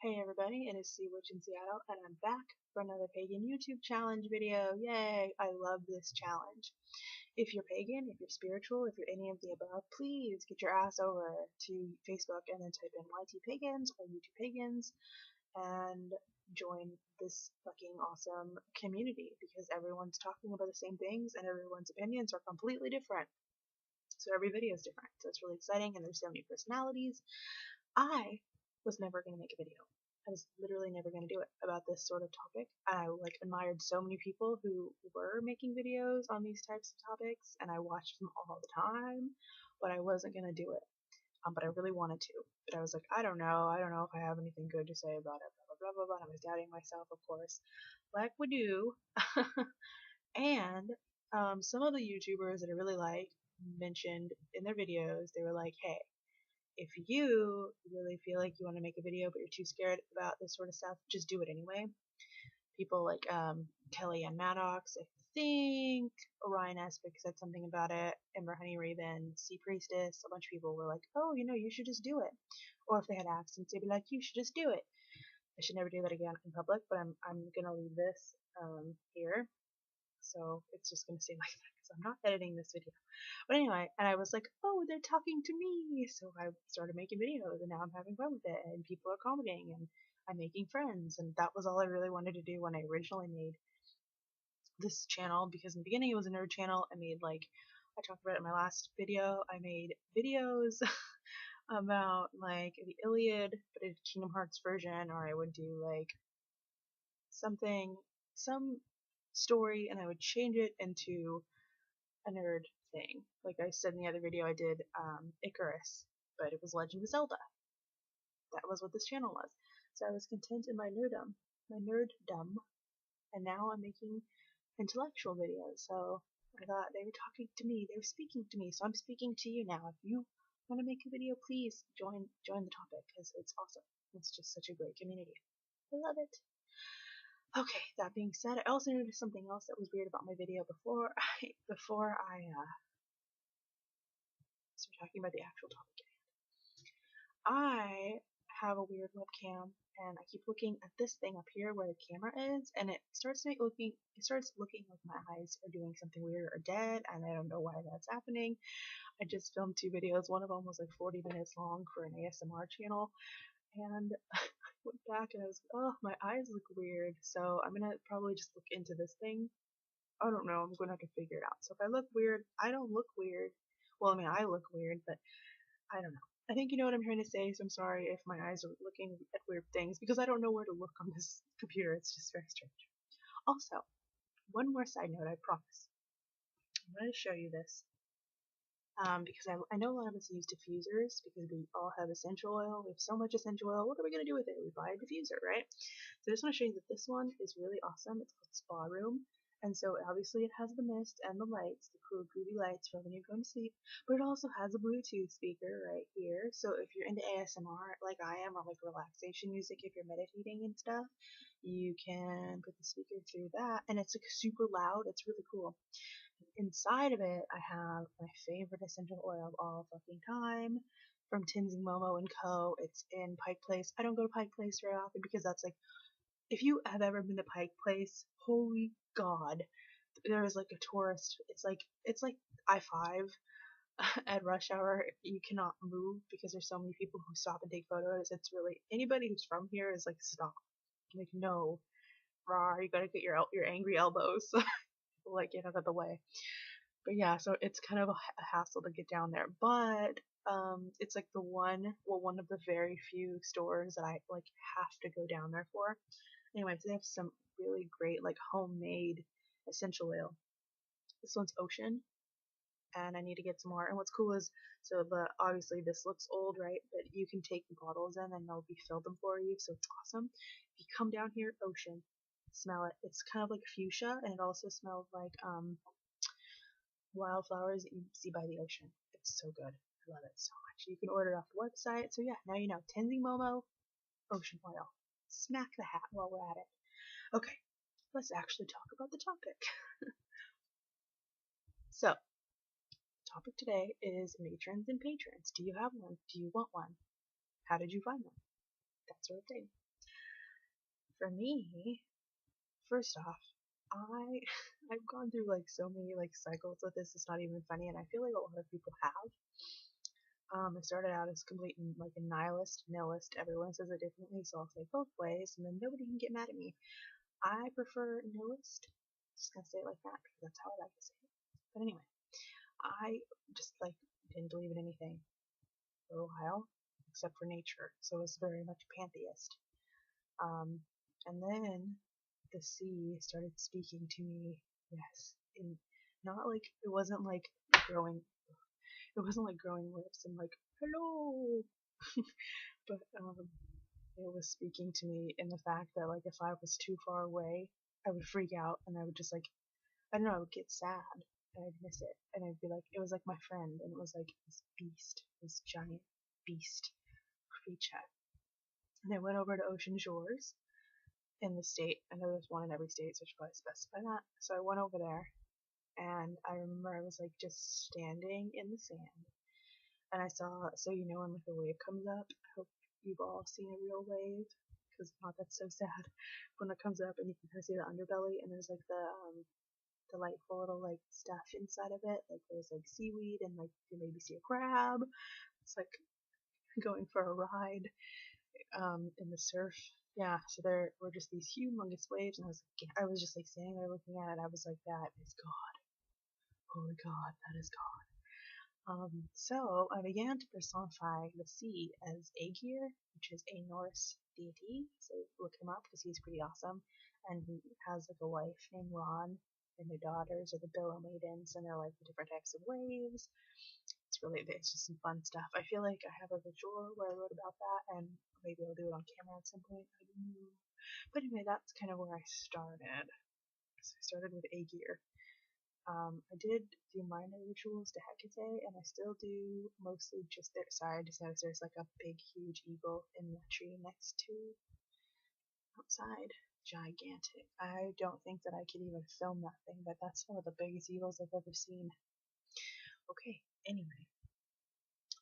Hey everybody, it is Sea Witch in Seattle, and I'm back for another Pagan YouTube challenge video. Yay! I love this challenge. If you're Pagan, if you're spiritual, if you're any of the above, please get your ass over to Facebook and then type in YT Pagans or YouTube Pagans and join this fucking awesome community because everyone's talking about the same things and everyone's opinions are completely different. So every video is different. So it's really exciting and there's so many personalities. I was never going to make a video. I was literally never going to do it about this sort of topic. I admired so many people who were making videos on these types of topics, and I watched them all the time, but I wasn't going to do it. But I really wanted to. But I was like, I don't know if I have anything good to say about it, blah, blah, blah, blah, blah. I was doubting myself, of course, like we do. And some of the YouTubers that I really like mentioned in their videos, they were like, hey, if you really feel like you want to make a video but you're too scared about this sort of stuff, just do it anyway. People like Kelly Ann Maddox, I think Orion Espic said something about it, Ember Honey Raven, Sea Priestess, a bunch of people were like, oh, you should just do it. Or if they had accents, they'd be like, you should just do it. I should never do that again in public, but I'm gonna leave this here. So it's just gonna stay like that because I'm not editing this video. But anyway, and I was like, oh, they're talking to me. So I started making videos and now I'm having fun with it and people are commenting and I'm making friends. And that was all I really wanted to do when I originally made this channel, because in the beginning it was a nerd channel. I made, like, I talked about it in my last video, I made videos about like the Iliad, but a Kingdom Hearts version, or I would do like some story and I would change it into a nerd thing. Like I said in the other video, I did Icarus, but it was Legend of Zelda. That was what this channel was. So I was content in my nerddom, and now I'm making intellectual videos. So I thought they were talking to me, they were speaking to me, so I'm speaking to you now. If you want to make a video, please join the topic because it's awesome. It's just such a great community. I love it. Okay, that being said, I also noticed something else that was weird about my video before I start talking about the actual topic. I have a weird webcam and I keep looking at this thing up here where the camera is, and it starts looking like my eyes are doing something weird or dead, and I don't know why that's happening. I just filmed 2 videos. One of them was like 40 minutes long for an ASMR channel, and I went back and I was like, oh, my eyes look weird. So I'm gonna probably just look into this thing. I don't know, I'm gonna have to figure it out. So if I look weird, I don't look weird. Well, I mean, I look weird, but I don't know. I think you know what I'm trying to say, so I'm sorry if my eyes are looking at weird things because I don't know where to look on this computer. It's just very strange. Also, one more side note, I promise. I'm going to show you this because I know a lot of us use diffusers because we all have essential oil. We have so much essential oil. What are we going to do with it? We buy a diffuser, right? So I just want to show you that this one is really awesome. It's called Spa Room. And so obviously it has the mist and the lights, the cool groovy lights for when you're going to sleep, but it also has a Bluetooth speaker right here. So if you're into ASMR like I am, or like relaxation music, if you're meditating and stuff, you can put the speaker through that, and it's like super loud. It's really cool. Inside of it, I have my favorite essential oil of all fucking time from Tenzing Momo and Co. It's in Pike Place. I don't go to Pike Place very often because that's like, if you have ever been to Pike Place, holy god, there is like a tourist. It's like I-5 at rush hour. You cannot move because there's so many people who stop and take photos. It's really, anybody who's from here is like, stop. Like, no, raw. You gotta get your angry elbows. Like, get out of the way. But yeah, so it's kind of a hassle to get down there. But it's like one of the very few stores that I like have to go down there for. Anyways, they have some really great like homemade essential oil. This one's Ocean, and I need to get some more. And what's cool is, so obviously this looks old, right? But you can take the bottles in and they'll fill them for you, so it's awesome. If you come down here, Ocean, smell it. It's kind of like fuchsia, and it also smells like wildflowers that you see by the ocean. It's so good. I love it so much. You can order it off the website. So yeah, now you know. Tenzing Momo Ocean Oil. Smack the hat while we're at it. Okay, let's actually talk about the topic. So, the topic today is matrons and patrons. Do you have one? Do you want one? How did you find them? That sort of thing. For me, first off, I I've gone through like so many like cycles with this. It's not even funny, and I feel like a lot of people have. I started out as complete like a nihilist. Everyone says it differently, so I'll say both ways, and then nobody can get mad at me. I prefer nihilist. Just gonna say it like that because that's how I like to say it. But anyway, I just like didn't believe in anything for a while, except for nature. So I was very much pantheist. Um, and then the sea started speaking to me. Yes, in not like growing. It wasn't like growing lips and like hello, but it was speaking to me in the fact that like if I was too far away, I would freak out and I would just like I don't know, I would get sad and I'd miss it and I'd be like it was like my friend and it was like this beast, this giant beast creature. And I went over to Ocean Shores in the state. I know there's one in every state, so I should probably specify that. So I went over there and I remember I was like just standing in the sand and I saw, so you know when like a wave comes up, I hope you've all seen a real wave, because if not, that's so sad. When it comes up and you can kind of see the underbelly, and there's like the delightful little like stuff inside of it, like there's like seaweed and like you maybe see a crab. It's like going for a ride in the surf. Yeah, so there were just these humongous waves, and I was just like standing there looking at it. I was like, that is God. Holy God, that is God. So I began to personify the sea as Aegir, which is a Norse deity. So look him up because he's pretty awesome. And he has like a wife named Ron, and their daughters are the Billow Maidens, and they're like the different types of waves. It's just some fun stuff. I feel like I have a visual where I wrote about that, and maybe I'll do it on camera at some point. I don't know. But anyway, that's kind of where I started. So I started with Aegir. I did do minor rituals to Hecate, and I still do mostly just their side. I just noticed there's like a big, huge eagle in the tree next to outside. Gigantic. I don't think that I could even film that thing, but that's one of the biggest eagles I've ever seen. Okay, anyway.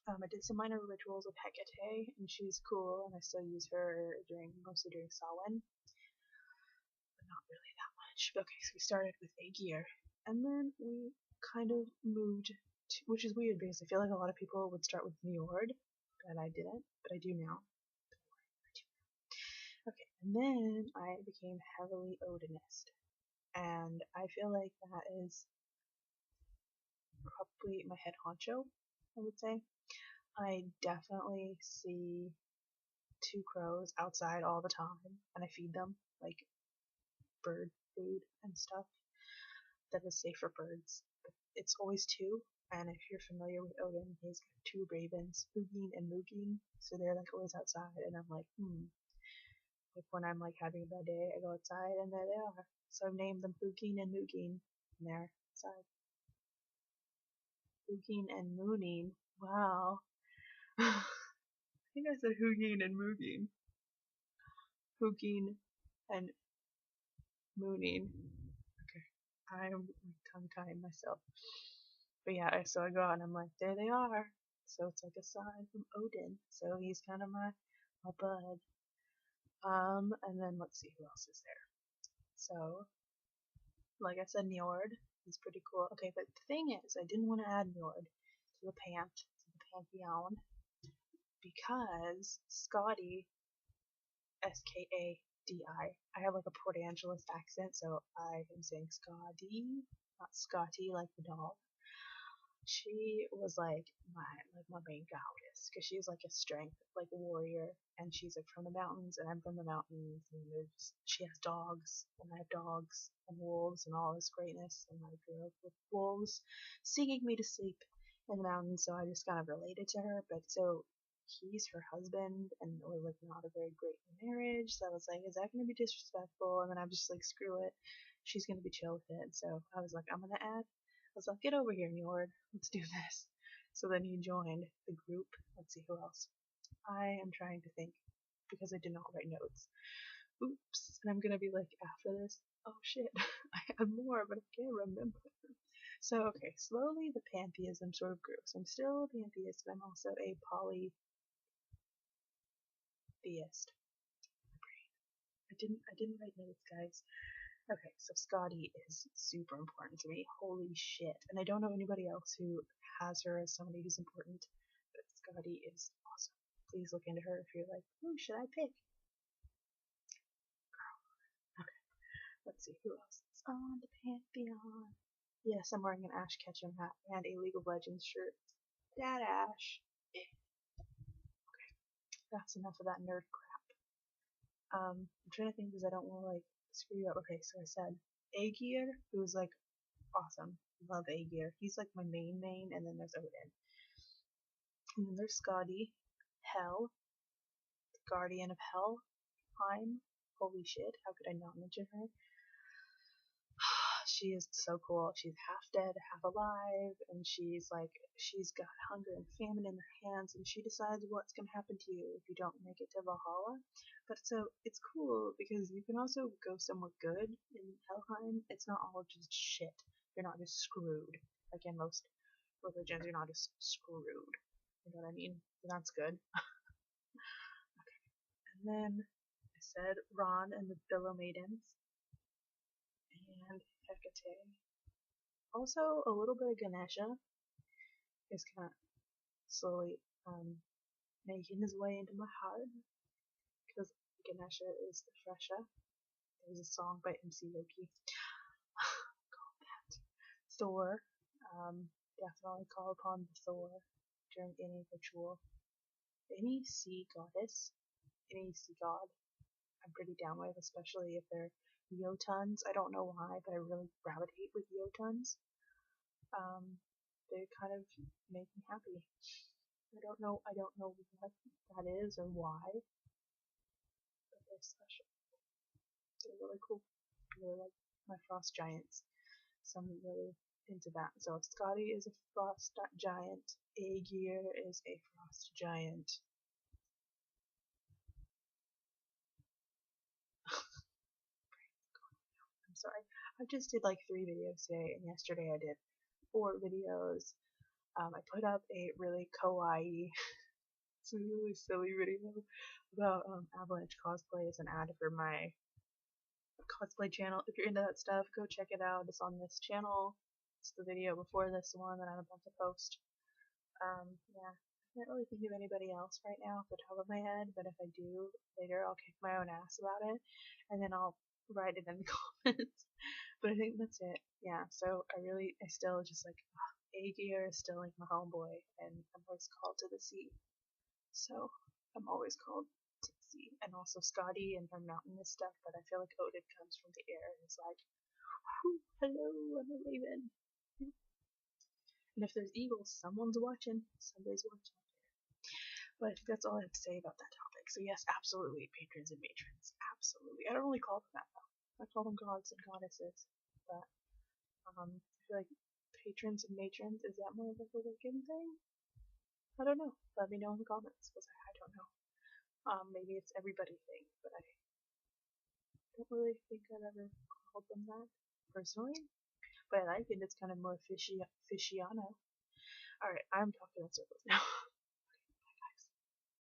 I did some minor rituals with Hecate, and she's cool, and I still use her mostly during Samhain, but not really that much. Okay, so we started with Aegir, and then we kind of moved to, which is weird because I feel like a lot of people would start with Njord, but I didn't, but I do now. Okay, and then I became heavily Odinist, and I feel like that is probably my head honcho, I would say. I definitely see two crows outside all the time, and I feed them like bird food and stuff that is safe for birds. But it's always two, and if you're familiar with Odin, he's got two ravens, Hugin and Mugin, so they're like always outside, and I'm like, Like when I'm like having a bad day, I go outside, and there they are. So I've named them Hugin and Mugin, and they're outside. Hugin and Moonin. Wow. I think I said Hugin and Mugin. Hugin and Moonin. Okay. I'm tongue-tying myself. But yeah, so I go out and I'm like, there they are. So it's like a sign from Odin. So he's kind of my bud. And then let's see who else is there. So, like I said, Njord is pretty cool. Okay, but the thing is, I didn't want to add Njord to the pantheon because Scotty, Skadi. I have like a Port Angeles accent, so I am saying Scotty, not Scotty like the dog. She was like my main goddess because she's like a strength like warrior, and she's like from the mountains, and I'm from the mountains, and she has dogs, and I have dogs and wolves and all this greatness, and I grew up with wolves singing me to sleep in the mountains, so I just kind of related to her. But so he's her husband, and we're like not a very great marriage, so I was like, is that going to be disrespectful? And then I'm just like, screw it, she's going to be chill with it. So I was like, I'm going to add. I was like, get over here, Njord. Let's do this. So then he joined the group. Let's see who else. I am trying to think because I did not write notes. Oops. And I'm gonna be like, after this, oh shit, I have more, but I can't remember. So, okay, slowly the pantheism sort of grew. So I'm still a pantheist, but I'm also a polytheist. didn't write notes, guys. Okay, so Scotty is super important to me. Holy shit. And I don't know anybody else who has her as somebody who's important, but Scotty is awesome. Please look into her if you're like, who should I pick? Okay, let's see who else is on the Pantheon. Yes, I'm wearing an Ash Ketchum hat and a League of Legends shirt. Dad Ash. Okay, that's enough of that nerd crap. I'm trying to think because I don't want to like screw you up. Okay, so I said Aegir, who's like awesome. Love Aegir. He's like my main, and then there's Odin. And then there's Skadi, Hel, the Guardian of Helheim. Holy shit, how could I not mention her? She is so cool. She's half dead, half alive, and she's got hunger and famine in her hands, and she decides what's gonna happen to you if you don't make it to Valhalla. But so it's cool because you can also go somewhere good in Helheim. It's not all just shit. You're not just screwed. Like in most religions, you're not just screwed. You know what I mean? And that's good. Okay. And then I said Ron and the Billow Maidens and Hecate. Also, a little bit of Ganesha is kind of slowly making his way into my heart because Ganesha is the fresher. There's a song by MC Loki called that. Thor, definitely call upon the Thor during any ritual. Any sea goddess, any sea god, I'm pretty down with, especially if they're Jotuns. I don't know why, but I really gravitate with Jotuns. They kind of make me happy. I don't know what that is or why, but they're special. They're really cool. They're like my frost giants. So I'm really into that. So if Scotty is a frost giant, Aegir is a frost giant. I'm sorry. I just did like 3 videos today, and yesterday I did 4 videos. I put up a really kawaii, it's a really silly video about Avalanche cosplay as an ad for my cosplay channel. If you're into that stuff, go check it out. It's on this channel. It's the video before this one that I'm about to post. Yeah, I can't really think of anybody else right now off the top of my head, but if I do later, I'll kick my own ass about it, and then I'll write it in the comments. But I think that's it. Yeah, so I still just like, Aegir is still like my homeboy, and I'm always called to the sea. So I'm always called to the sea. And also Scotty and her mountainous stuff, but I feel like Odin comes from the air and is like, hello, I'm a raven. And if there's eagles, someone's watching. Somebody's watching. But I think that's all I have to say about that topic. So yes, absolutely, patrons and matrons. Absolutely. I don't really call them that though. I call them gods and goddesses. But I feel like patrons and matrons, is that more of like a Wiccan thing? I don't know. Let me know in the comments, because I don't know. Maybe it's everybody thing, but I don't really think I've ever called them that personally. But I like it. It's kind of more fishiano. Alright, I'm talking in circles now.